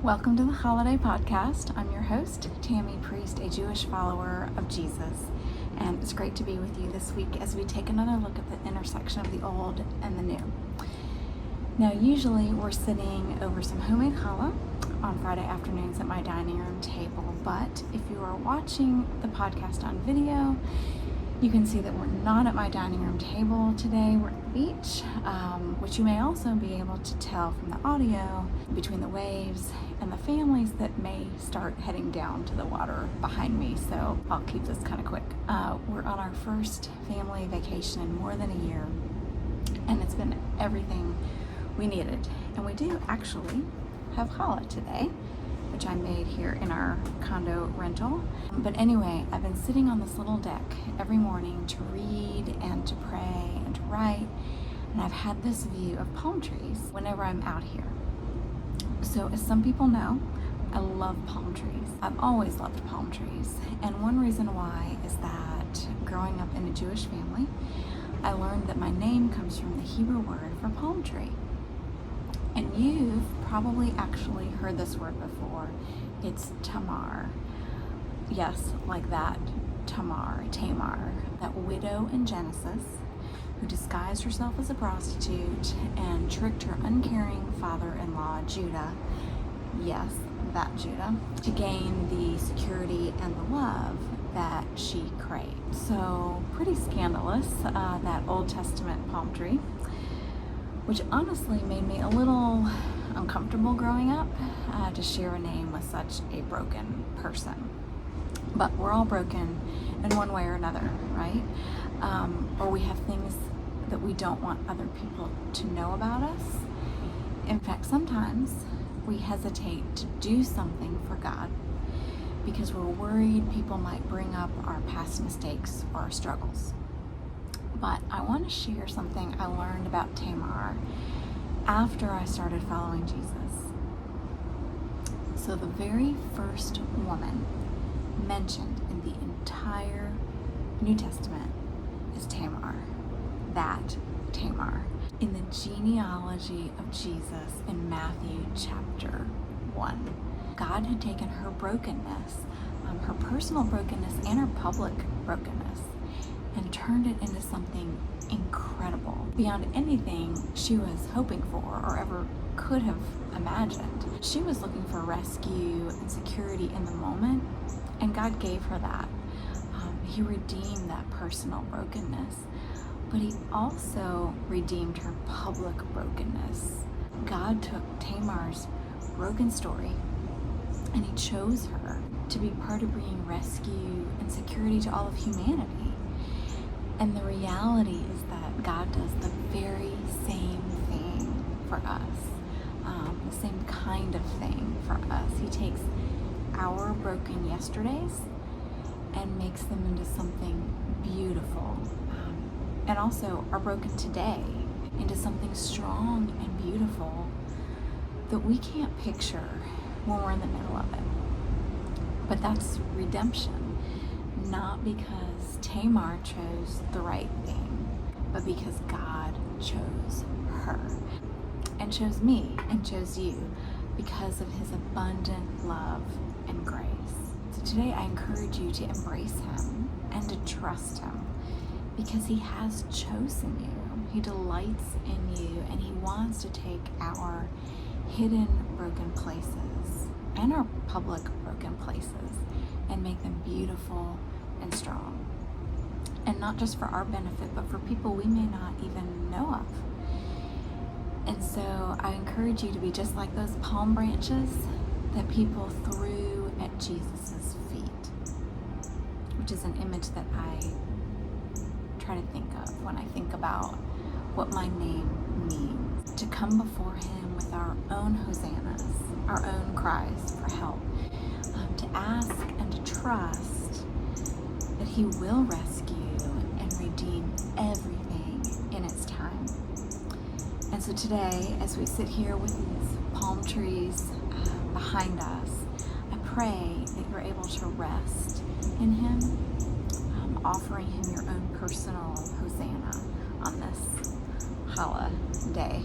Welcome to the Holiday Podcast. I'm your host, Tammy, priest, a Jewish follower of Jesus, and it's great to be with you this week as we take another look at the intersection of the old and the new. Now, usually we're sitting over some homemade challah on Friday afternoons at my dining room table, but if you are watching the podcast on video, you can see that we're not at my dining room table today. We're at the beach, which you may also be able to tell from the audio between the waves and the families that may start heading down to the water behind me. So I'll keep this kind of quick. We're on our first family vacation in more than a year, and it's been everything we needed. And we do actually have challah today, which I made here in our condo rental. But anyway, I've been sitting on this little deck every morning to read and to pray and to write, and I've had this view of palm trees whenever I'm out here. So as some people know, I love palm trees. I've always loved palm trees, and one reason why is that growing up in a Jewish family, I learned that my name comes from the Hebrew word for palm tree. And you've probably actually heard this word before. It's Tamar. Yes, like that, Tamar, that widow in Genesis who disguised herself as a prostitute and tricked her uncaring father-in-law, Judah, yes, that Judah, to gain the security and the love that she craved. So pretty scandalous, that Old Testament palm tree, which honestly made me a little uncomfortable growing up to share a name with such a broken person. But we're all broken in one way or another, right? Or we have things that we don't want other people to know about us. In fact, sometimes we hesitate to do something for God because we're worried people might bring up our past mistakes or our struggles. But I want to share something I learned about Tamar after I started following Jesus. So the very first woman mentioned in the entire New Testament is Tamar. That Tamar. In the genealogy of Jesus in Matthew chapter 1. God had taken her brokenness, her personal brokenness and her public brokenness, and turned it into something incredible, beyond anything she was hoping for or ever could have imagined. She was looking for rescue and security in the moment, and God gave her that. He redeemed that personal brokenness, but he also redeemed her public brokenness. God took Tamar's broken story, and he chose her to be part of bringing rescue and security to all of humanity. And the reality is that God does the very same thing for us, the same kind of thing for us. He takes our broken yesterdays and makes them into something beautiful, and also our broken today into something strong and beautiful that we can't picture when we're in the middle of it. But that's redemption, not because Tamar chose the right thing, but because God chose her and chose me and chose you because of his abundant love and grace. So today I encourage you to embrace him and to trust him because he has chosen you. He delights in you, and he wants to take our hidden broken places and our public broken places and make them beautiful and strong. And not just for our benefit, but for people we may not even know of. And so I encourage you to be just like those palm branches that people threw at Jesus' feet, which is an image that I try to think of when I think about what my name means. To come before him with our own hosannas, our own cries for help, to ask and to trust that he will rescue and redeem everything in its time. And so today, as we sit here with these palm trees behind us, I pray that you're able to rest in him, offering him your own personal hosanna on this challah day.